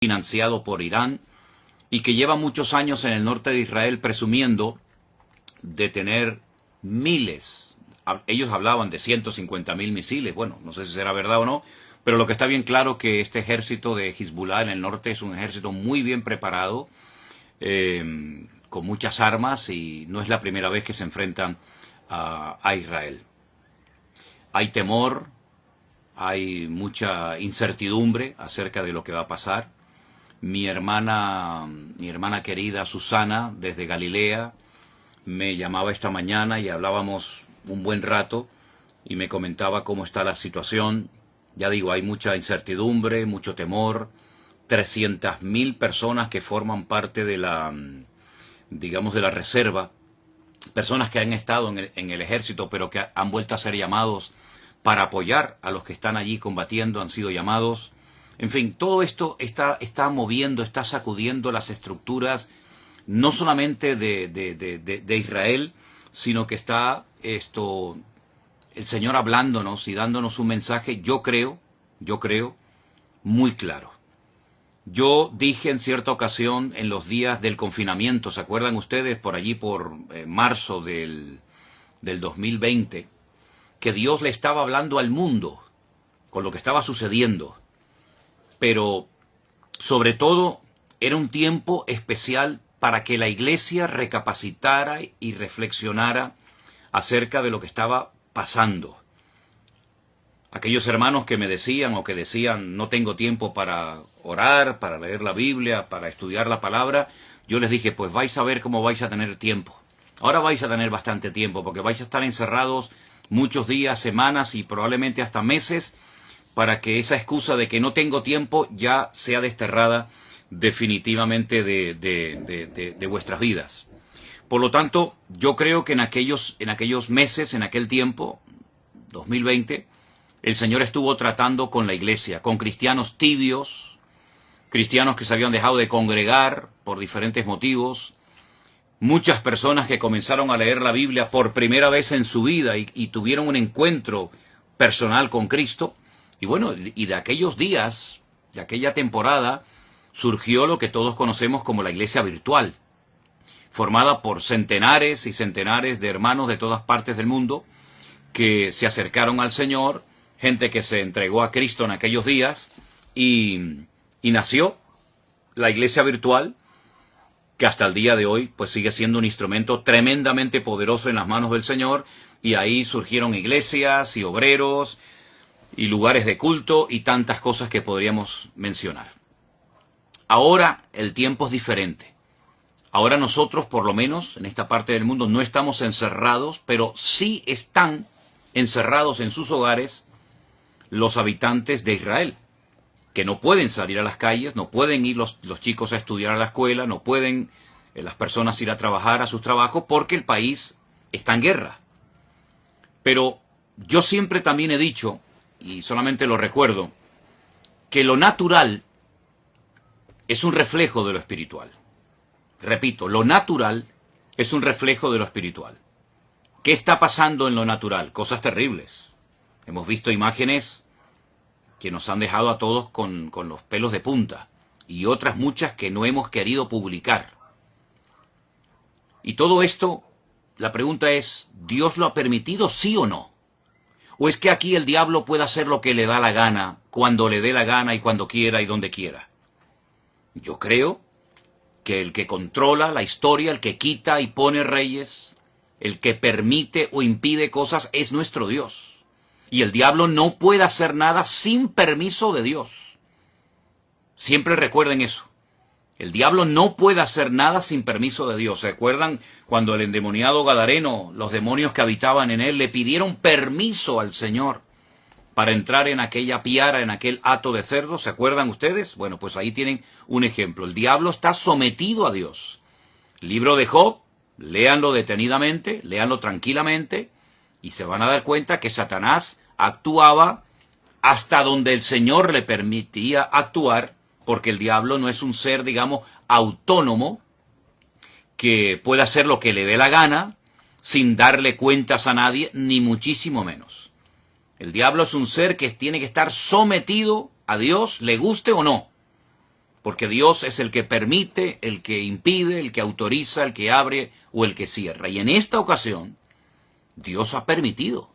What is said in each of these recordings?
financiado por Irán y que lleva muchos años en el norte de Israel presumiendo de tener miles. Ellos hablaban de 150.000 misiles. Bueno, no sé si será verdad o no, pero lo que está bien claro que este ejército de Hezbollah en el norte es un ejército muy bien preparado, con muchas armas, y no es la primera vez que se enfrentan a Israel. Hay temor, hay mucha incertidumbre acerca de lo que va a pasar. Mi hermana querida Susana, desde Galilea, me llamaba esta mañana y hablábamos un buen rato y me comentaba cómo está la situación. Ya digo, hay mucha incertidumbre, mucho temor. 300.000 personas que forman parte de la, digamos, de la reserva, personas que han estado en el ejército, pero que han vuelto a ser llamados para apoyar a los que están allí combatiendo, han sido llamados. En fin, todo esto está moviendo, está sacudiendo las estructuras, no solamente de Israel, sino que está el Señor hablándonos y dándonos un mensaje, yo creo, muy claro. Yo dije en cierta ocasión, en los días del confinamiento, ¿se acuerdan ustedes? Por allí, por marzo del 2020, que Dios le estaba hablando al mundo con lo que estaba sucediendo. Pero, sobre todo, era un tiempo especial para que la iglesia recapacitara y reflexionara acerca de lo que estaba pasando. Aquellos hermanos que me decían o que decían, no tengo tiempo para orar, para leer la Biblia, para estudiar la palabra, yo les dije, pues vais a ver cómo vais a tener tiempo. Ahora vais a tener bastante tiempo, porque vais a estar encerrados muchos días, semanas y probablemente hasta meses, para que esa excusa de que no tengo tiempo ya sea desterrada definitivamente de vuestras vidas. Por lo tanto, yo creo que en aquellos meses, en aquel tiempo, 2020, el Señor estuvo tratando con la iglesia, con cristianos tibios, cristianos que se habían dejado de congregar por diferentes motivos, muchas personas que comenzaron a leer la Biblia por primera vez en su vida y tuvieron un encuentro personal con Cristo. Y bueno, y de aquellos días, de aquella temporada, surgió lo que todos conocemos como la iglesia virtual, formada por centenares y centenares de hermanos de todas partes del mundo que se acercaron al Señor, gente que se entregó a Cristo en aquellos días, y nació la iglesia virtual, que hasta el día de hoy pues sigue siendo un instrumento tremendamente poderoso en las manos del Señor, y ahí surgieron iglesias y obreros y lugares de culto y tantas cosas que podríamos mencionar. Ahora el tiempo es diferente. Ahora nosotros, por lo menos en esta parte del mundo, no estamos encerrados, pero sí están encerrados en sus hogares los habitantes de Israel, que no pueden salir a las calles, no pueden ir los chicos a estudiar a la escuela, no pueden las personas ir a trabajar a sus trabajos porque el país está en guerra. Pero yo siempre también he dicho, y solamente lo recuerdo, que lo natural es un reflejo de lo espiritual. Repito, lo natural es un reflejo de lo espiritual. ¿Qué está pasando en lo natural? Cosas terribles. Hemos visto imágenes que nos han dejado a todos con los pelos de punta, y otras muchas que no hemos querido publicar. Y todo esto, la pregunta es, ¿Dios lo ha permitido, sí o no? ¿O es que aquí el diablo puede hacer lo que le da la gana, cuando le dé la gana y cuando quiera y donde quiera? Yo creo que el que controla la historia, el que quita y pone reyes, el que permite o impide cosas es nuestro Dios. Y el diablo no puede hacer nada sin permiso de Dios. Siempre recuerden eso. El diablo no puede hacer nada sin permiso de Dios. ¿Se acuerdan cuando el endemoniado Gadareno, los demonios que habitaban en él, le pidieron permiso al Señor para entrar en aquella piara, en aquel hato de cerdos? ¿Se acuerdan ustedes? Bueno, pues ahí tienen un ejemplo. El diablo está sometido a Dios. Libro de Job, léanlo detenidamente, léanlo tranquilamente, y se van a dar cuenta que Satanás actuaba hasta donde el Señor le permitía actuar, porque el diablo no es un ser, digamos, autónomo, que pueda hacer lo que le dé la gana, sin darle cuentas a nadie, ni muchísimo menos. El diablo es un ser que tiene que estar sometido a Dios, le guste o no. Porque Dios es el que permite, el que impide, el que autoriza, el que abre o el que cierra. Y en esta ocasión, Dios ha permitido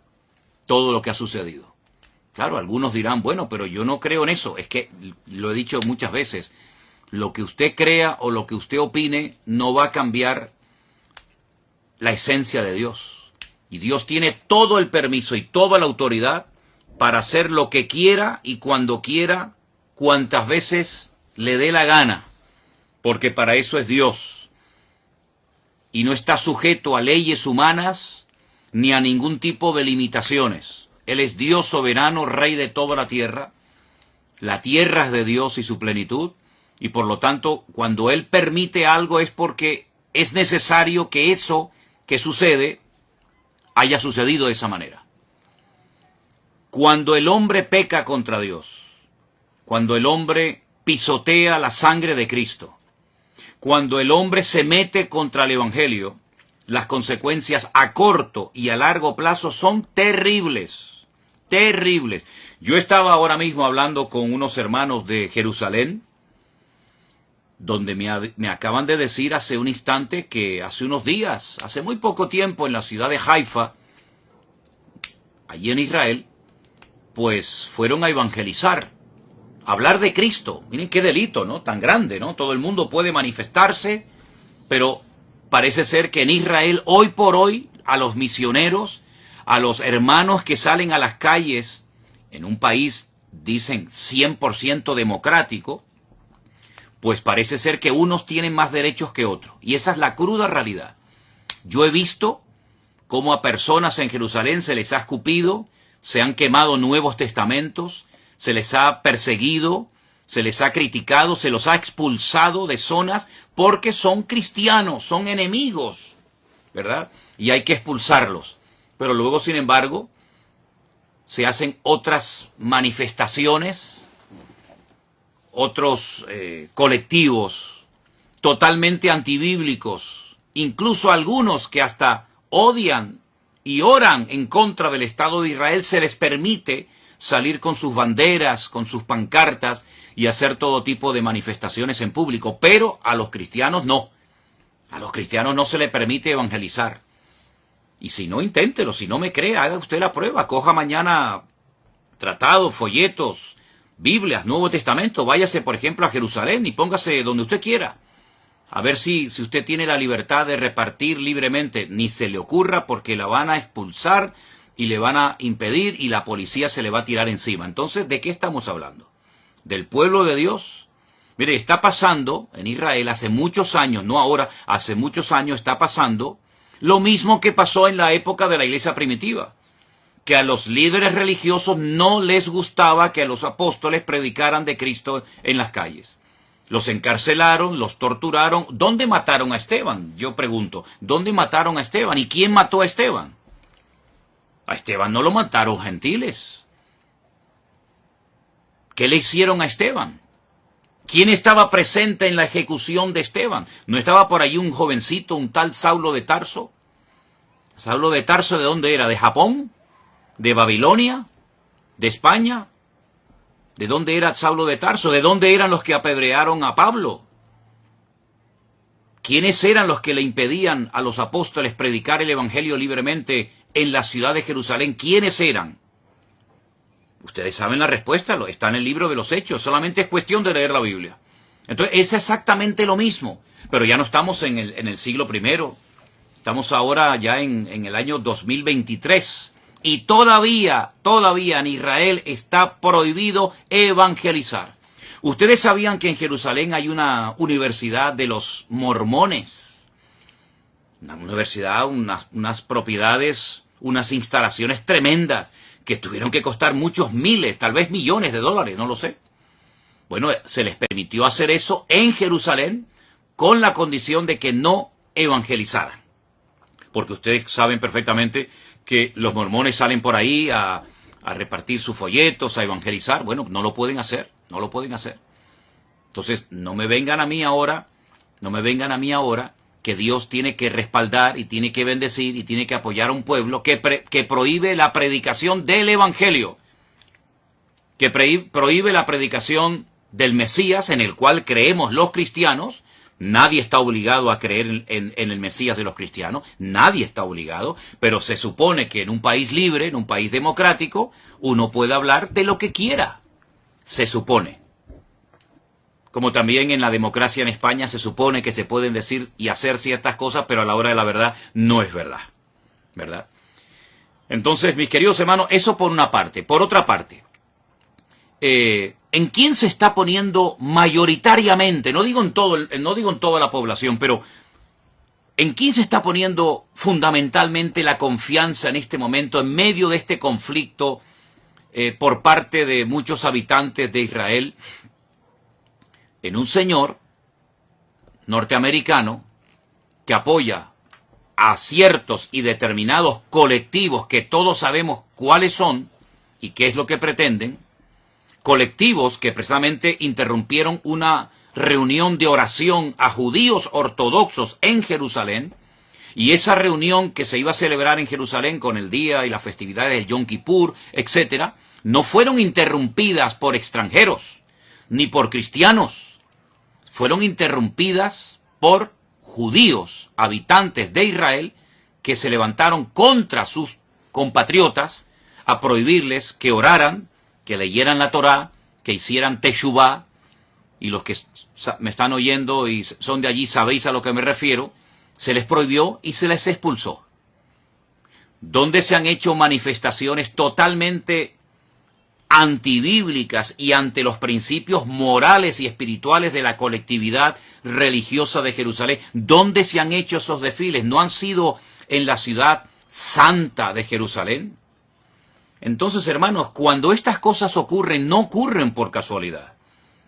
todo lo que ha sucedido. Claro, algunos dirán, bueno, pero yo no creo en eso. Es que, lo he dicho muchas veces, lo que usted crea o lo que usted opine no va a cambiar la esencia de Dios. Y Dios tiene todo el permiso y toda la autoridad para hacer lo que quiera y cuando quiera, cuantas veces le dé la gana, porque para eso es Dios. Y no está sujeto a leyes humanas ni a ningún tipo de limitaciones. Él es Dios soberano, Rey de toda la tierra es de Dios y su plenitud, y por lo tanto, cuando Él permite algo es porque es necesario que eso que sucede haya sucedido de esa manera. Cuando el hombre peca contra Dios, cuando el hombre pisotea la sangre de Cristo, cuando el hombre se mete contra el Evangelio, las consecuencias a corto y a largo plazo son terribles, terribles. Yo estaba ahora mismo hablando con unos hermanos de Jerusalén, donde me acaban de decir hace un instante que hace unos días, hace muy poco tiempo, en la ciudad de Haifa, allí en Israel, pues fueron a evangelizar, a hablar de Cristo. Miren qué delito, ¿no? Tan grande, ¿no? Todo el mundo puede manifestarse, pero parece ser que en Israel, hoy por hoy, a los misioneros, a los hermanos que salen a las calles, en un país, dicen, 100% democrático, pues parece ser que unos tienen más derechos que otros. Y esa es la cruda realidad. Yo he visto cómo a personas en Jerusalén se les ha escupido, se han quemado Nuevos Testamentos, se les ha perseguido, se les ha criticado, se los ha expulsado de zonas porque son cristianos, son enemigos, ¿verdad? Y hay que expulsarlos. Pero luego, sin embargo, se hacen otras manifestaciones, otros colectivos totalmente antibíblicos, incluso algunos que hasta odian y oran en contra del Estado de Israel, se les permite salir con sus banderas, con sus pancartas y hacer todo tipo de manifestaciones en público. Pero a los cristianos no. A los cristianos no se les permite evangelizar. Y si no, inténtelo. Si no me cree, haga usted la prueba. Coja mañana tratados, folletos, Biblias, Nuevo Testamento. Váyase, por ejemplo, a Jerusalén y póngase donde usted quiera. A ver si usted tiene la libertad de repartir libremente. Ni se le ocurra, porque la van a expulsar y le van a impedir y la policía se le va a tirar encima. Entonces, ¿de qué estamos hablando? ¿Del pueblo de Dios? Mire, está pasando en Israel hace muchos años, no ahora, hace muchos años está pasando lo mismo que pasó en la época de la iglesia primitiva, que a los líderes religiosos no les gustaba que a los apóstoles predicaran de Cristo en las calles. Los encarcelaron, los torturaron. ¿Dónde mataron a Esteban? Yo pregunto, ¿dónde mataron a Esteban? ¿Y quién mató a Esteban? A Esteban no lo mataron gentiles. ¿Qué le hicieron a Esteban? ¿Quién estaba presente en la ejecución de Esteban? ¿No estaba por ahí un jovencito, un tal Saulo de Tarso? ¿Saulo de Tarso de dónde era? ¿De Japón? ¿De Babilonia? ¿De España? ¿De dónde era Saulo de Tarso? ¿De dónde eran los que apedrearon a Pablo? ¿Quiénes eran los que le impedían a los apóstoles predicar el evangelio libremente en la ciudad de Jerusalén? ¿Quiénes eran? Ustedes saben la respuesta, está en el libro de los Hechos, solamente es cuestión de leer la Biblia. Entonces es exactamente lo mismo, pero ya no estamos en el siglo I, estamos ahora ya en el año 2023, y todavía en Israel está prohibido evangelizar. Ustedes sabían que en Jerusalén hay una universidad de los mormones, una universidad, unas propiedades, unas instalaciones tremendas, que tuvieron que costar muchos miles, tal vez millones de dólares, no lo sé. Bueno, se les permitió hacer eso en Jerusalén con la condición de que no evangelizaran. Porque ustedes saben perfectamente que los mormones salen por ahí a repartir sus folletos, a evangelizar. Bueno, no lo pueden hacer, no lo pueden hacer. Entonces, no me vengan a mí ahora que Dios tiene que respaldar y tiene que bendecir y tiene que apoyar a un pueblo que prohíbe la predicación del evangelio, que prohíbe la predicación del Mesías en el cual creemos los cristianos. Nadie está obligado a creer en el Mesías de los cristianos, nadie está obligado, pero se supone que en un país libre, en un país democrático, uno puede hablar de lo que quiera, se supone. Como también en la democracia en España se supone que se pueden decir y hacer ciertas cosas, pero a la hora de la verdad no es verdad, ¿verdad? Entonces, mis queridos hermanos, eso por una parte. Por otra parte, ¿en quién se está poniendo mayoritariamente? No digo en toda la población, pero ¿en quién se está poniendo fundamentalmente la confianza en este momento, en medio de este conflicto por parte de muchos habitantes de Israel? En un señor norteamericano que apoya a ciertos y determinados colectivos que todos sabemos cuáles son y qué es lo que pretenden, colectivos que precisamente interrumpieron una reunión de oración a judíos ortodoxos en Jerusalén, y esa reunión que se iba a celebrar en Jerusalén con el día y las festividades del Yom Kippur, etcétera, no fueron interrumpidas por extranjeros ni por cristianos, fueron interrumpidas por judíos, habitantes de Israel, que se levantaron contra sus compatriotas a prohibirles que oraran, que leyeran la Torá, que hicieran teshuvá, y los que me están oyendo y son de allí sabéis a lo que me refiero, se les prohibió y se les expulsó. Donde se han hecho manifestaciones totalmente antibíblicas y ante los principios morales y espirituales de la colectividad religiosa de Jerusalén. ¿Dónde se han hecho esos desfiles? ¿No han sido en la ciudad santa de Jerusalén? Entonces, hermanos, cuando estas cosas ocurren, no ocurren por casualidad.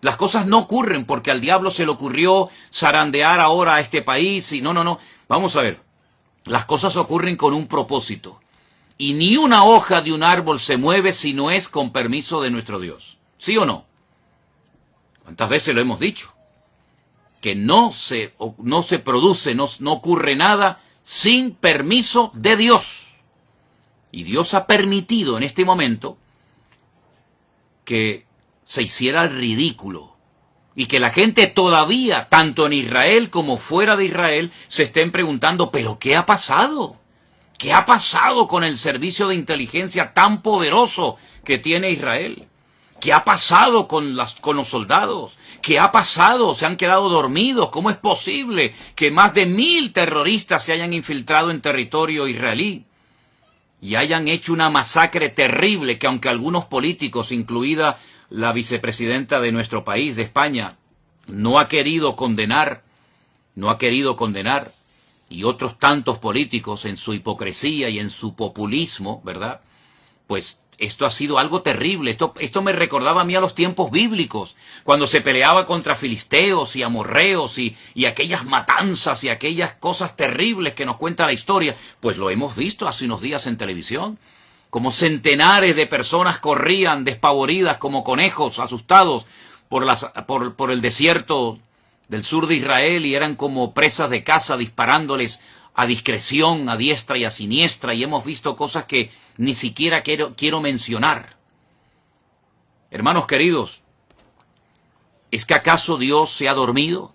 Las cosas no ocurren porque al diablo se le ocurrió zarandear ahora a este país y no. Vamos a ver, las cosas ocurren con un propósito. Y ni una hoja de un árbol se mueve si no es con permiso de nuestro Dios. ¿Sí o no? ¿Cuántas veces lo hemos dicho? Que no se produce, no ocurre nada sin permiso de Dios. Y Dios ha permitido en este momento que se hiciera el ridículo y que la gente todavía, tanto en Israel como fuera de Israel, se estén preguntando, ¿pero qué ha pasado? ¿Qué ha pasado con el servicio de inteligencia tan poderoso que tiene Israel? ¿Qué ha pasado con los soldados? ¿Qué ha pasado? ¿Se han quedado dormidos? ¿Cómo es posible que más de 1000 terroristas se hayan infiltrado en territorio israelí y hayan hecho una masacre terrible que, aunque algunos políticos, incluida la vicepresidenta de nuestro país, de España, no ha querido condenar, y otros tantos políticos en su hipocresía y en su populismo, ¿verdad? Pues esto ha sido algo terrible. Esto me recordaba a mí a los tiempos bíblicos, cuando se peleaba contra filisteos y amorreos y aquellas matanzas y aquellas cosas terribles que nos cuenta la historia. Pues lo hemos visto hace unos días en televisión, como centenares de personas corrían despavoridas como conejos, asustados por el desierto del sur de Israel, y eran como presas de caza disparándoles a discreción, a diestra y a siniestra, y hemos visto cosas que ni siquiera quiero mencionar. Hermanos queridos, ¿es que acaso Dios se ha dormido?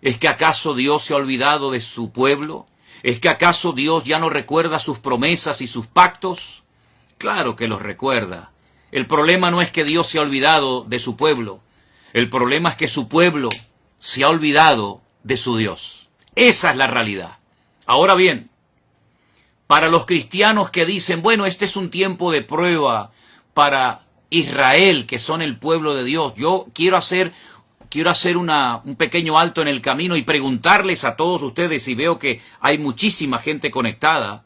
¿Es que acaso Dios se ha olvidado de su pueblo? ¿Es que acaso Dios ya no recuerda sus promesas y sus pactos? Claro que los recuerda. El problema no es que Dios se ha olvidado de su pueblo. El problema es que su pueblo se ha olvidado de su Dios. Esa es la realidad. Ahora bien, para los cristianos que dicen, bueno, este es un tiempo de prueba para Israel, que son el pueblo de Dios, yo quiero hacer un pequeño alto en el camino y preguntarles a todos ustedes, y veo que hay muchísima gente conectada,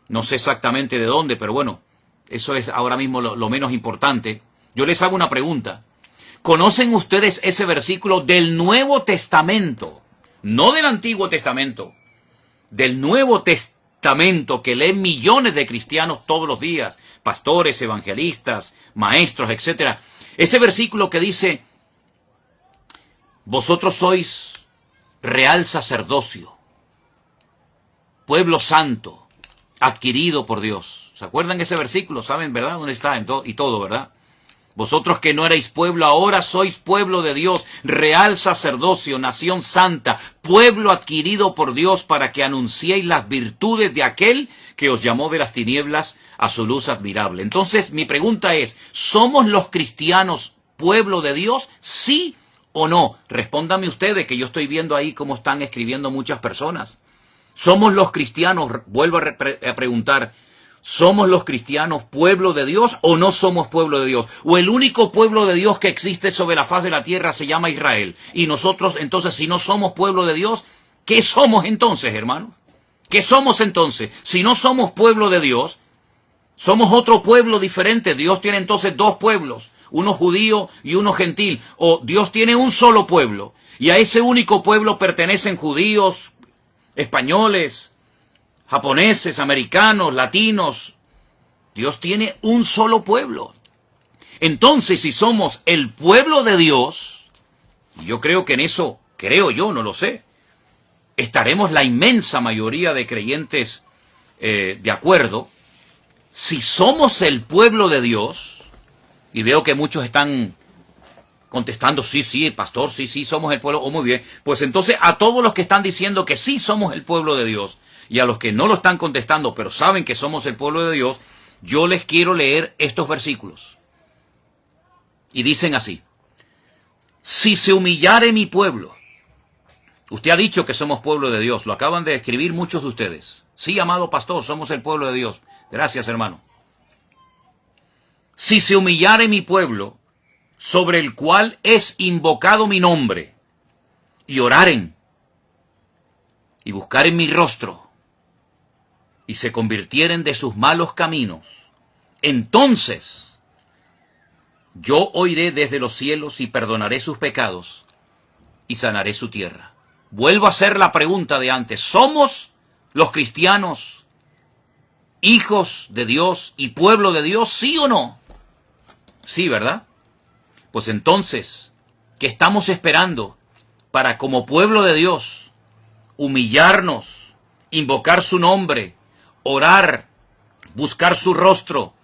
no sé exactamente de dónde, pero bueno, eso es ahora mismo lo menos importante. Yo les hago una pregunta. ¿Conocen ustedes ese versículo del Nuevo Testamento? No del Antiguo Testamento, del Nuevo Testamento, que leen millones de cristianos todos los días, pastores, evangelistas, maestros, etcétera. Ese versículo que dice, vosotros sois real sacerdocio, pueblo santo, adquirido por Dios. ¿Se acuerdan de ese versículo? ¿Saben, verdad, dónde está y todo, verdad? Vosotros que no erais pueblo, ahora sois pueblo de Dios, real sacerdocio, nación santa, pueblo adquirido por Dios para que anunciéis las virtudes de aquel que os llamó de las tinieblas a su luz admirable. Entonces, mi pregunta es, ¿somos los cristianos pueblo de Dios? ¿Sí o no? Respóndame ustedes, que yo estoy viendo ahí cómo están escribiendo muchas personas. ¿Somos los cristianos, vuelvo a preguntar, ¿somos los cristianos pueblo de Dios o no somos pueblo de Dios? ¿O el único pueblo de Dios que existe sobre la faz de la tierra se llama Israel? Y nosotros, entonces, si no somos pueblo de Dios, ¿qué somos entonces, hermanos? ¿Qué somos entonces? Si no somos pueblo de Dios, somos otro pueblo diferente. Dios tiene entonces dos pueblos, uno judío y uno gentil. O Dios tiene un solo pueblo, y a ese único pueblo pertenecen judíos, españoles, japoneses, americanos, latinos. Dios tiene un solo pueblo. Entonces, si somos el pueblo de Dios, y yo creo que en eso, no lo sé, estaremos la inmensa mayoría de creyentes de acuerdo. Si somos el pueblo de Dios, y veo que muchos están contestando, sí, pastor, sí, somos el pueblo, muy bien, pues entonces a todos los que están diciendo que sí somos el pueblo de Dios, y a los que no lo están contestando, pero saben que somos el pueblo de Dios, yo les quiero leer estos versículos. Y dicen así: si se humillare mi pueblo. Usted ha dicho que somos pueblo de Dios, lo acaban de escribir muchos de ustedes. Sí, amado pastor, somos el pueblo de Dios. Gracias, hermano. Si se humillare mi pueblo, sobre el cual es invocado mi nombre, y oraren, y buscaren mi rostro, y se convirtieren de sus malos caminos, entonces yo oiré desde los cielos y perdonaré sus pecados y sanaré su tierra. Vuelvo a hacer la pregunta de antes: ¿somos los cristianos hijos de Dios y pueblo de Dios, sí o no? Sí, ¿verdad? Pues entonces, ¿qué estamos esperando para, como pueblo de Dios, humillarnos, invocar su nombre, orar, buscar su rostro,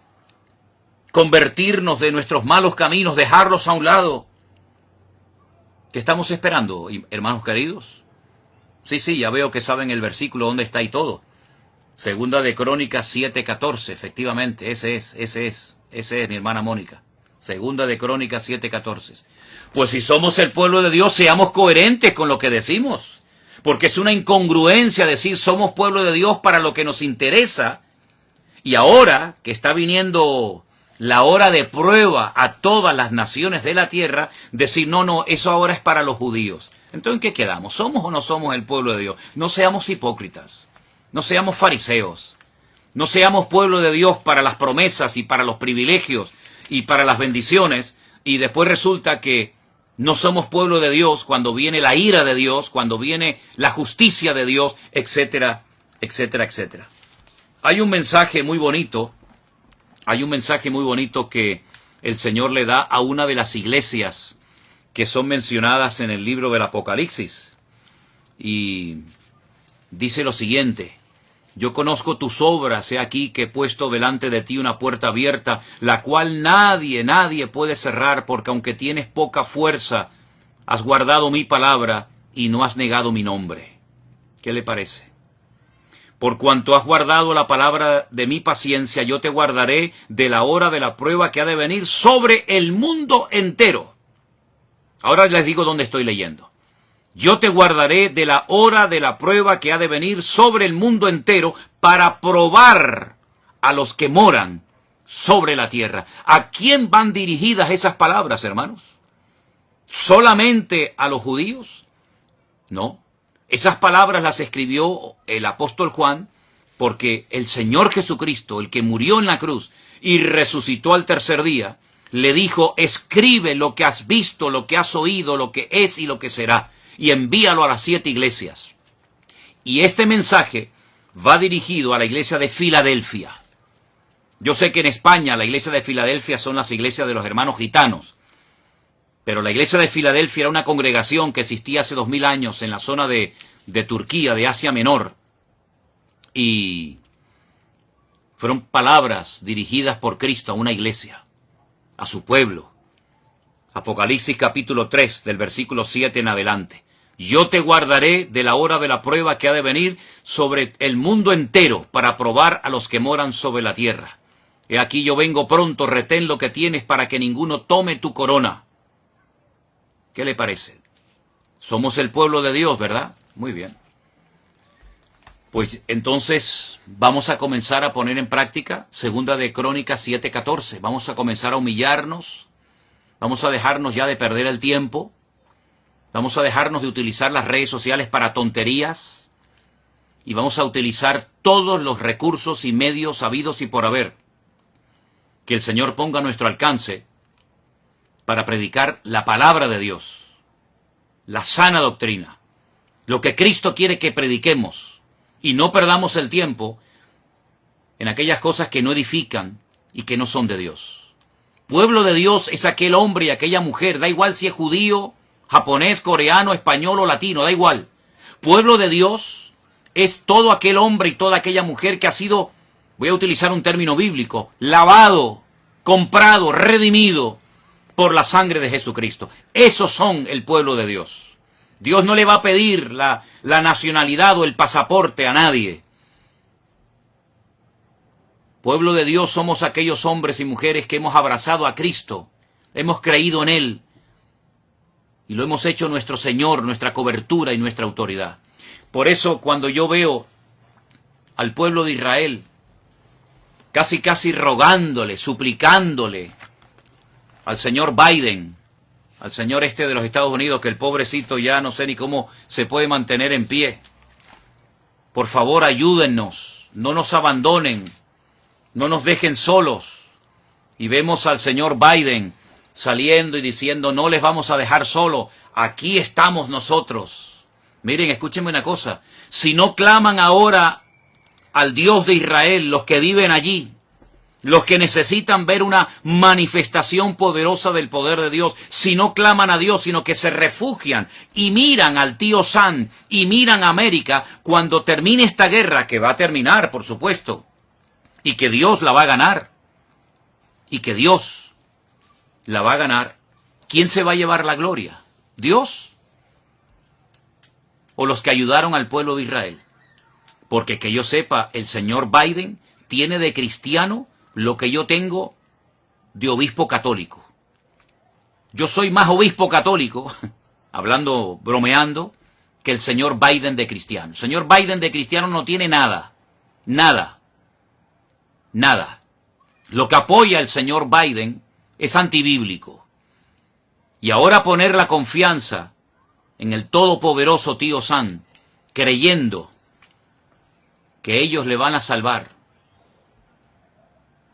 convertirnos de nuestros malos caminos, dejarlos a un lado? ¿Qué estamos esperando, hermanos queridos? Sí, ya veo que saben el versículo donde está y todo. Segunda de Crónicas 7:14, efectivamente, ese es, mi hermana Mónica. Segunda de Crónicas 7:14. Pues si somos el pueblo de Dios, seamos coherentes con lo que decimos. Porque es una incongruencia decir somos pueblo de Dios para lo que nos interesa, y ahora que está viniendo la hora de prueba a todas las naciones de la tierra, decir no, eso ahora es para los judíos. Entonces, ¿en qué quedamos? ¿Somos o no somos el pueblo de Dios? No seamos hipócritas, no seamos fariseos, no seamos pueblo de Dios para las promesas y para los privilegios y para las bendiciones, y después resulta que no somos pueblo de Dios cuando viene la ira de Dios, cuando viene la justicia de Dios, etcétera, etcétera, etcétera. Hay un mensaje muy bonito que el Señor le da a una de las iglesias que son mencionadas en el libro del Apocalipsis. Y dice lo siguiente: yo conozco tus obras, he aquí que he puesto delante de ti una puerta abierta, la cual nadie puede cerrar, porque aunque tienes poca fuerza, has guardado mi palabra y no has negado mi nombre. ¿Qué le parece? Por cuanto has guardado la palabra de mi paciencia, yo te guardaré de la hora de la prueba que ha de venir sobre el mundo entero. Ahora les digo dónde estoy leyendo. Yo te guardaré de la hora de la prueba que ha de venir sobre el mundo entero, para probar a los que moran sobre la tierra. ¿A quién van dirigidas esas palabras, hermanos? ¿Solamente a los judíos? No. Esas palabras las escribió el apóstol Juan, porque el Señor Jesucristo, el que murió en la cruz y resucitó al tercer día, le dijo: escribe lo que has visto, lo que has oído, lo que es y lo que será, y envíalo a las 7 iglesias. Y este mensaje va dirigido a la iglesia de Filadelfia. Yo sé que en España la iglesia de Filadelfia son las iglesias de los hermanos gitanos, pero la iglesia de Filadelfia era una congregación que existía hace 2000 años en la zona de Turquía, de Asia Menor, y fueron palabras dirigidas por Cristo a una iglesia, a su pueblo. Apocalipsis capítulo 3, del versículo 7 en adelante. Yo te guardaré de la hora de la prueba que ha de venir sobre el mundo entero para probar a los que moran sobre la tierra. He aquí yo vengo pronto, retén lo que tienes para que ninguno tome tu corona. ¿Qué le parece? Somos el pueblo de Dios, ¿verdad? Muy bien. Pues entonces vamos a comenzar a poner en práctica Segunda de Crónicas 7:14. Vamos a comenzar a humillarnos. Vamos a dejarnos ya de perder el tiempo. Vamos a dejarnos de utilizar las redes sociales para tonterías. Y vamos a utilizar todos los recursos y medios habidos y por haber que el Señor ponga a nuestro alcance para predicar la palabra de Dios, la sana doctrina, lo que Cristo quiere que prediquemos, y no perdamos el tiempo en aquellas cosas que no edifican y que no son de Dios. Pueblo de Dios es aquel hombre y aquella mujer, da igual si es judío, japonés, coreano, español o latino, da igual. Pueblo de Dios es todo aquel hombre y toda aquella mujer que ha sido, voy a utilizar un término bíblico, lavado, comprado, redimido por la sangre de Jesucristo. Esos son el pueblo de Dios. Dios no le va a pedir la nacionalidad o el pasaporte a nadie. Pueblo de Dios somos aquellos hombres y mujeres que hemos abrazado a Cristo, hemos creído en Él y lo hemos hecho nuestro Señor, nuestra cobertura y nuestra autoridad. Por eso cuando yo veo al pueblo de Israel casi rogándole, suplicándole al señor Biden, al señor de los Estados Unidos, que el pobrecito ya no sé ni cómo se puede mantener en pie. Por favor, ayúdennos, no nos abandonen, no nos dejen solos. Y vemos al señor Biden saliendo y diciendo, no les vamos a dejar solo, aquí estamos nosotros. Miren, escúchenme una cosa, si no claman ahora al Dios de Israel, los que viven allí, los que necesitan ver una manifestación poderosa del poder de Dios, si no claman a Dios, sino que se refugian y miran al tío Sam y miran a América, cuando termine esta guerra, que va a terminar, por supuesto, y que Dios la va a ganar, y que Dios la va a ganar, ¿quién se va a llevar la gloria? ¿Dios? ¿O los que ayudaron al pueblo de Israel? Porque que yo sepa, el señor Biden tiene de cristiano lo que yo tengo de obispo católico. Yo soy más obispo católico, hablando, bromeando, que el señor Biden de cristiano. El señor Biden de cristiano no tiene nada, nada, nada. Lo que apoya el señor Biden es antibíblico. Y ahora poner la confianza en el todopoderoso tío Sam, creyendo que ellos le van a salvar.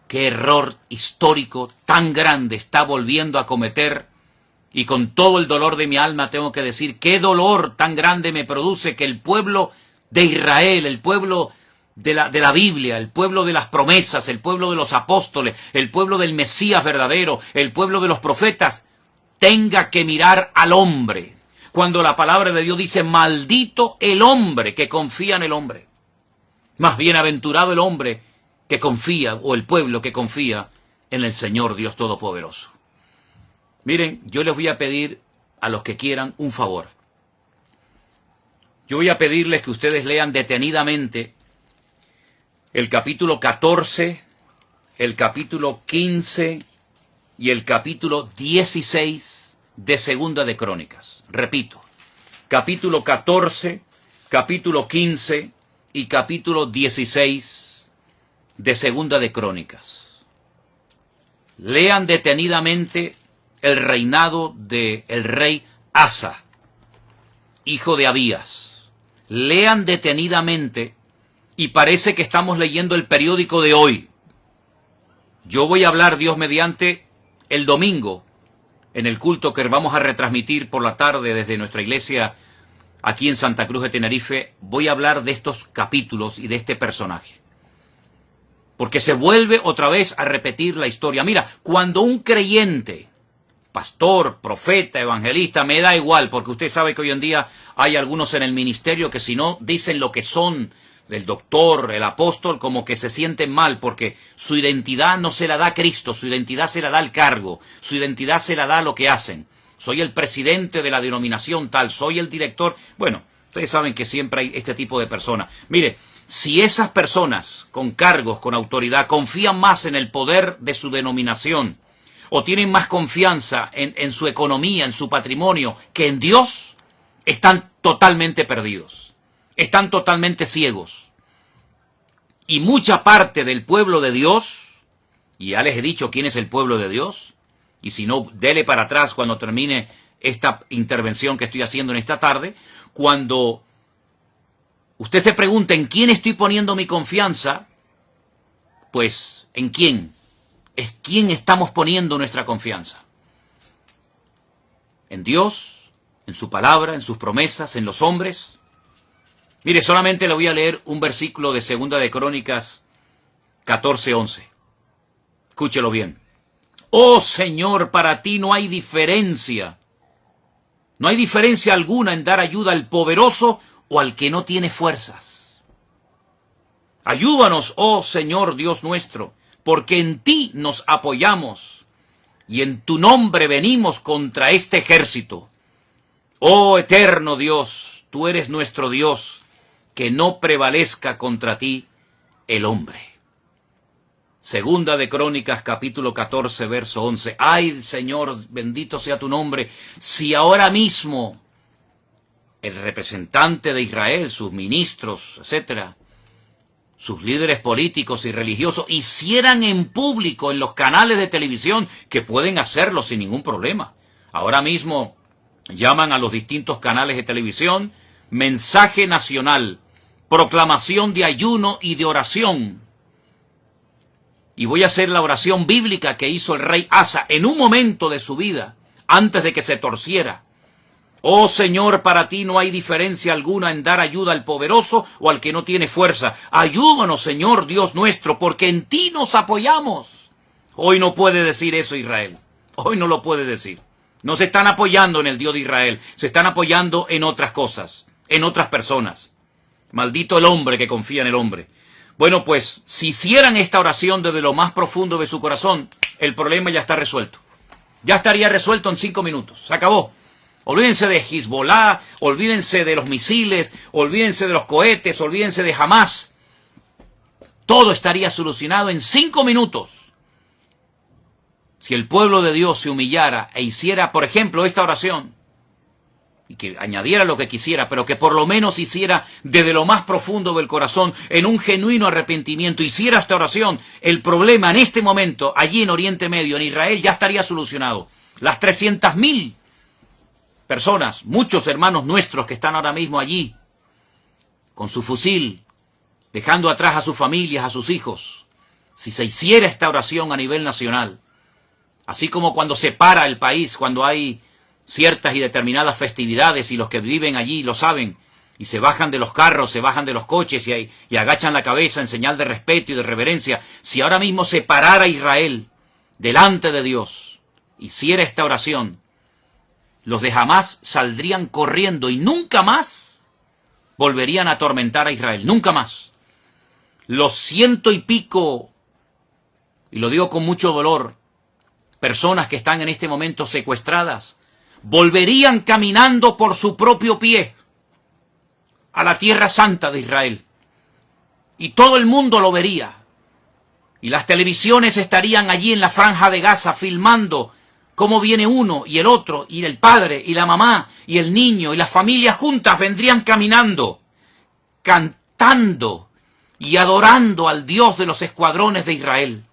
Qué error histórico tan grande está volviendo a cometer, y con todo el dolor de mi alma tengo que decir, qué dolor tan grande me produce que el pueblo de Israel, el pueblo de la Biblia, el pueblo de las promesas, el pueblo de los apóstoles, el pueblo del Mesías verdadero, el pueblo de los profetas, tenga que mirar al hombre, cuando la palabra de Dios dice, maldito el hombre que confía en el hombre. Más bienaventurado el hombre que confía, o el pueblo que confía en el Señor Dios Todopoderoso. Miren, yo les voy a pedir a los que quieran un favor. Yo voy a pedirles que ustedes lean detenidamente el capítulo 14, el capítulo 15 y el capítulo 16 de Segunda de Crónicas. Repito, capítulo 14, capítulo 15 y capítulo 16 de Segunda de Crónicas. Lean detenidamente el reinado del rey Asa, hijo de Abías. Lean detenidamente, y parece que estamos leyendo el periódico de hoy. Yo voy a hablar, Dios mediante, el domingo, en el culto que vamos a retransmitir por la tarde desde nuestra iglesia aquí en Santa Cruz de Tenerife. Voy a hablar de estos capítulos y de este personaje, porque se vuelve otra vez a repetir la historia. Mira, cuando un creyente, pastor, profeta, evangelista, me da igual, porque usted sabe que hoy en día hay algunos en el ministerio que si no dicen lo que son, el doctor, el apóstol, como que se sienten mal porque su identidad no se la da Cristo, su identidad se la da el cargo, su identidad se la da lo que hacen. Soy el presidente de la denominación tal, soy el director. Bueno, ustedes saben que siempre hay este tipo de personas. Mire, si esas personas con cargos, con autoridad, confían más en el poder de su denominación o tienen más confianza en su economía, en su patrimonio, que en Dios, están totalmente perdidos. Están totalmente ciegos. Y mucha parte del pueblo de Dios, y ya les he dicho quién es el pueblo de Dios, y si no, dele para atrás cuando termine esta intervención que estoy haciendo en esta tarde, cuando usted se pregunta en quién estoy poniendo mi confianza, pues ¿en quién? Es quién estamos poniendo nuestra confianza. ¿En Dios? ¿En su palabra? ¿En sus promesas? ¿En los hombres? Mire, solamente le voy a leer un versículo de Segunda de Crónicas 14:11. Escúchelo bien. Oh Señor, para ti no hay diferencia. No hay diferencia alguna en dar ayuda al poderoso o al que no tiene fuerzas. Ayúdanos, oh Señor Dios nuestro, porque en ti nos apoyamos y en tu nombre venimos contra este ejército. Oh eterno Dios, tú eres nuestro Dios, que no prevalezca contra ti el hombre. Segunda de Crónicas, capítulo 14, verso 11. Ay, Señor, bendito sea tu nombre, si ahora mismo el representante de Israel, sus ministros, etcétera, sus líderes políticos y religiosos, hicieran en público en los canales de televisión, que pueden hacerlo sin ningún problema. Ahora mismo llaman a los distintos canales de televisión, mensaje nacional, proclamación de ayuno y de oración. Y voy a hacer la oración bíblica que hizo el rey Asa en un momento de su vida, antes de que se torciera. Oh Señor, para ti no hay diferencia alguna en dar ayuda al poderoso o al que no tiene fuerza. Ayúdanos, Señor Dios nuestro, porque en ti nos apoyamos. Hoy no puede decir eso Israel. Hoy no lo puede decir. No se están apoyando en el Dios de Israel. Se están apoyando en otras cosas, en otras personas. Maldito el hombre que confía en el hombre. Bueno, pues, si hicieran esta oración desde lo más profundo de su corazón, el problema ya está resuelto. Ya estaría resuelto en 5 minutos. Se acabó. Olvídense de Hezbollah, olvídense de los misiles, olvídense de los cohetes, olvídense de Hamás. Todo estaría solucionado en 5 minutos. Si el pueblo de Dios se humillara e hiciera, por ejemplo, esta oración, y que añadiera lo que quisiera, pero que por lo menos hiciera desde lo más profundo del corazón, en un genuino arrepentimiento, hiciera esta oración, el problema en este momento, allí en Oriente Medio, en Israel, ya estaría solucionado. Las 300.000 personas, muchos hermanos nuestros que están ahora mismo allí, con su fusil, dejando atrás a sus familias, a sus hijos, si se hiciera esta oración a nivel nacional, así como cuando se para el país, cuando hay ciertas y determinadas festividades, y los que viven allí lo saben, y se bajan de los carros, se bajan de los coches y agachan la cabeza en señal de respeto y de reverencia. Si ahora mismo se parara Israel delante de Dios, hiciera esta oración, los de Hamás saldrían corriendo y nunca más volverían a atormentar a Israel, nunca más. Los 100 y pico, y lo digo con mucho dolor, personas que están en este momento secuestradas, volverían caminando por su propio pie a la tierra santa de Israel. Y todo el mundo lo vería. Y las televisiones estarían allí en la franja de Gaza filmando cómo viene uno y el otro, y el padre y la mamá y el niño y las familias juntas vendrían caminando, cantando y adorando al Dios de los escuadrones de Israel.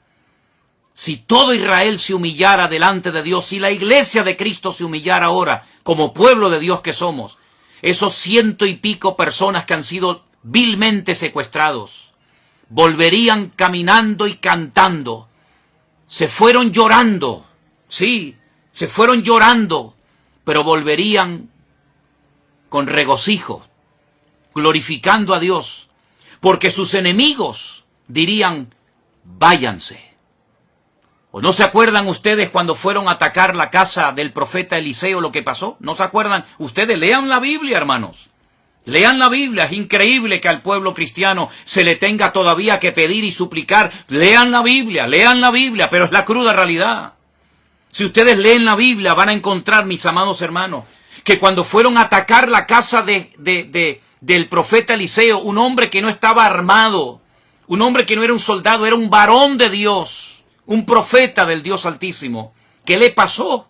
Si todo Israel se humillara delante de Dios, si la iglesia de Cristo se humillara ahora, como pueblo de Dios que somos, esos 100 y pico personas que han sido vilmente secuestrados, volverían caminando y cantando. Se fueron llorando, sí, se fueron llorando, pero volverían con regocijo, glorificando a Dios, porque sus enemigos dirían, váyanse. ¿O no se acuerdan ustedes cuando fueron a atacar la casa del profeta Eliseo lo que pasó? ¿No se acuerdan? Ustedes lean la Biblia, hermanos. Lean la Biblia, es increíble que al pueblo cristiano se le tenga todavía que pedir y suplicar. Lean la Biblia, pero es la cruda realidad. Si ustedes leen la Biblia van a encontrar, mis amados hermanos, que cuando fueron a atacar la casa del profeta Eliseo, un hombre que no estaba armado, un hombre que no era un soldado, era un varón de Dios, un profeta del Dios Altísimo. ¿Qué le pasó?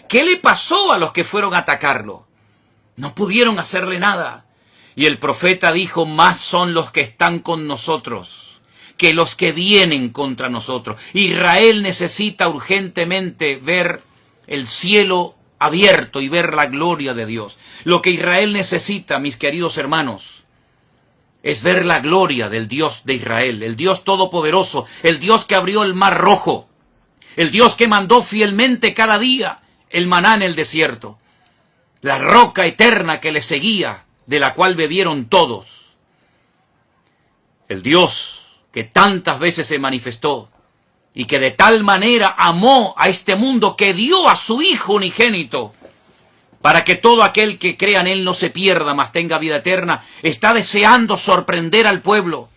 ¿Qué le pasó a los que fueron a atacarlo? No pudieron hacerle nada. Y el profeta dijo, más son los que están con nosotros que los que vienen contra nosotros. Israel necesita urgentemente ver el cielo abierto y ver la gloria de Dios. Lo que Israel necesita, mis queridos hermanos, es ver la gloria del Dios de Israel, el Dios todopoderoso, el Dios que abrió el mar rojo, el Dios que mandó fielmente cada día el maná en el desierto, la roca eterna que le seguía, de la cual bebieron todos. El Dios que tantas veces se manifestó y que de tal manera amó a este mundo que dio a su Hijo unigénito para que todo aquel que crea en Él no se pierda, mas tenga vida eterna, está deseando sorprender al pueblo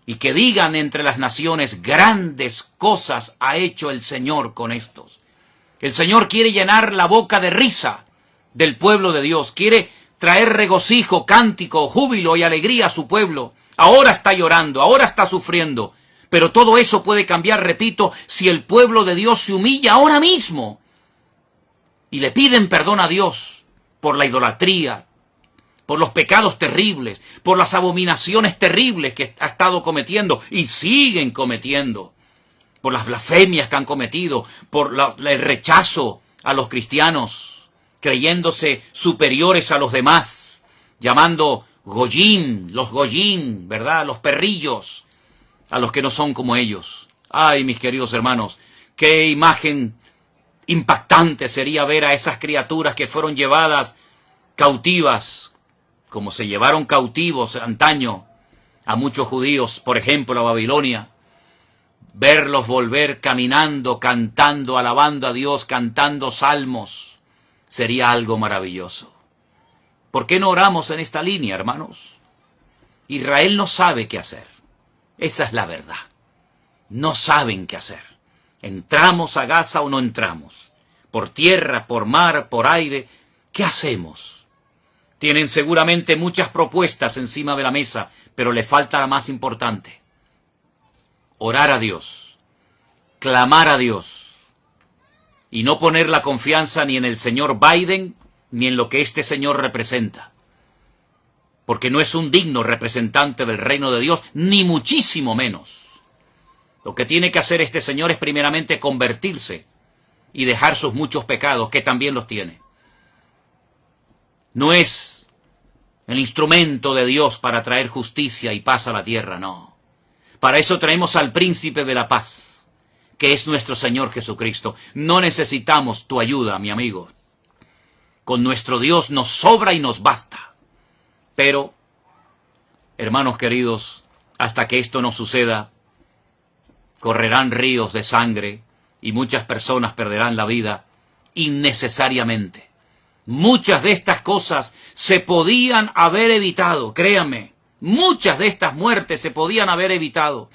y que digan entre las naciones, grandes cosas ha hecho el Señor con estos. El Señor quiere llenar la boca de risa del pueblo de Dios, quiere traer regocijo, cántico, júbilo y alegría a su pueblo. Ahora está llorando, ahora está sufriendo, pero todo eso puede cambiar, repito, si el pueblo de Dios se humilla ahora mismo y le piden perdón a Dios por la idolatría, por los pecados terribles, por las abominaciones terribles que ha estado cometiendo y siguen cometiendo, por las blasfemias que han cometido, por el rechazo a los cristianos, creyéndose superiores a los demás, llamando Goyim, los Goyim, ¿verdad? Los perrillos, a los que no son como ellos. Ay, mis queridos hermanos, qué imagen impactante sería ver a esas criaturas que fueron llevadas cautivas, como se llevaron cautivos antaño a muchos judíos, por ejemplo, a Babilonia. Verlos volver caminando, cantando, alabando a Dios, cantando salmos, sería algo maravilloso. ¿Por qué no oramos en esta línea, hermanos? Israel no sabe qué hacer. Esa es la verdad. No saben qué hacer. ¿Entramos a Gaza o no entramos? Por tierra, por mar, por aire. ¿Qué hacemos? Tienen seguramente muchas propuestas encima de la mesa, pero le falta la más importante. Orar a Dios. Clamar a Dios. Y no poner la confianza ni en el señor Biden, ni en lo que este señor representa. Porque no es un digno representante del reino de Dios, ni muchísimo menos. Lo que tiene que hacer este señor es primeramente convertirse y dejar sus muchos pecados, que también los tiene. No es el instrumento de Dios para traer justicia y paz a la tierra, no. Para eso traemos al príncipe de la paz, que es nuestro Señor Jesucristo. No necesitamos tu ayuda, mi amigo. Con nuestro Dios nos sobra y nos basta. Pero, hermanos queridos, hasta que esto no suceda, correrán ríos de sangre y muchas personas perderán la vida innecesariamente. Muchas de estas cosas se podían haber evitado, créanme. Muchas de estas muertes se podían haber evitado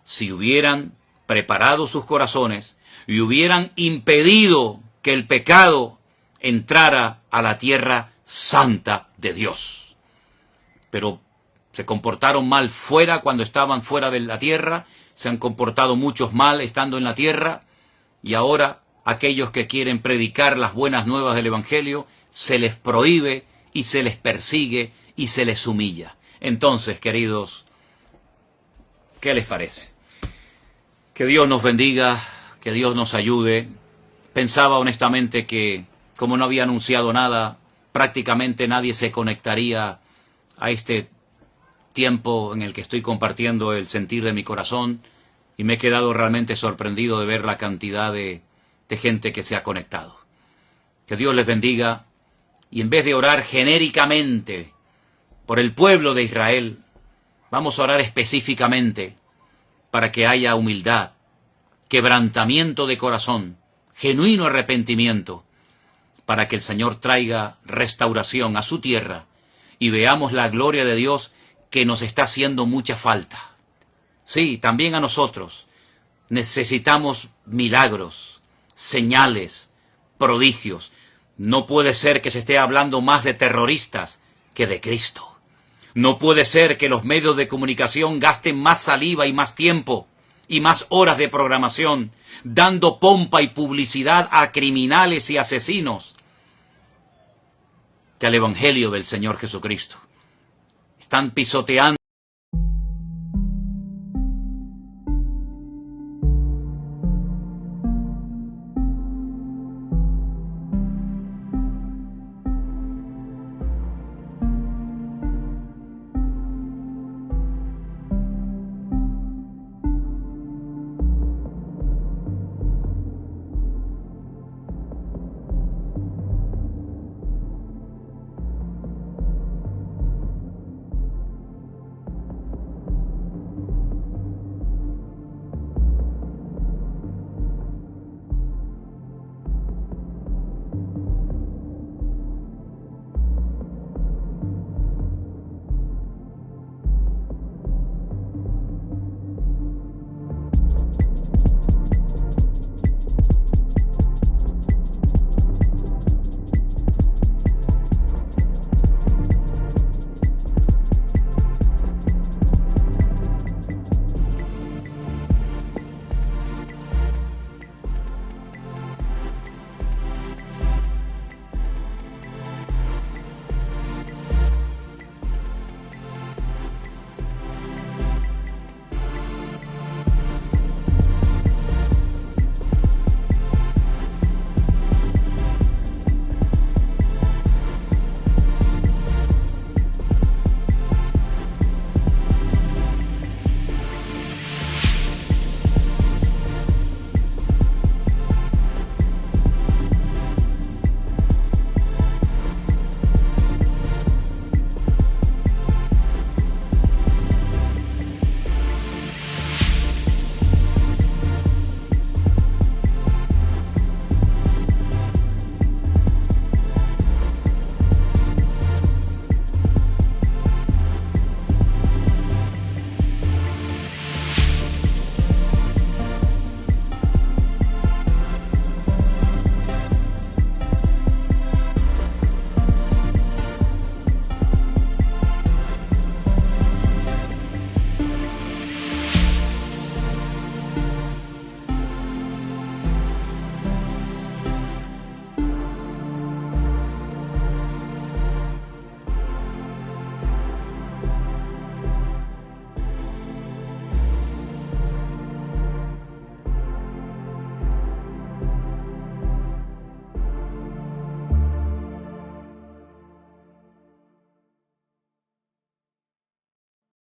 si hubieran preparado sus corazones y hubieran impedido que el pecado entrara a la tierra santa de Dios. Pero se comportaron mal fuera cuando estaban fuera de la tierra, se han comportado muchos mal estando en la tierra, y ahora aquellos que quieren predicar las buenas nuevas del Evangelio, se les prohíbe y se les persigue y se les humilla. Entonces, queridos, ¿qué les parece? Que Dios nos bendiga, que Dios nos ayude. Pensaba honestamente que, como no había anunciado nada, prácticamente nadie se conectaría a este tiempo en el que estoy compartiendo el sentir de mi corazón, y me he quedado realmente sorprendido de ver la cantidad de gente que se ha conectado. Que Dios les bendiga, y en vez de orar genéricamente por el pueblo de Israel, vamos a orar específicamente para que haya humildad, quebrantamiento de corazón, genuino arrepentimiento, para que el Señor traiga restauración a su tierra y veamos la gloria de Dios que nos está haciendo mucha falta. Sí, también a nosotros necesitamos milagros, señales, prodigios. No puede ser que se esté hablando más de terroristas que de Cristo. No puede ser que los medios de comunicación gasten más saliva y más tiempo y más horas de programación, dando pompa y publicidad a criminales y asesinos, que al Evangelio del Señor Jesucristo. Están pisoteando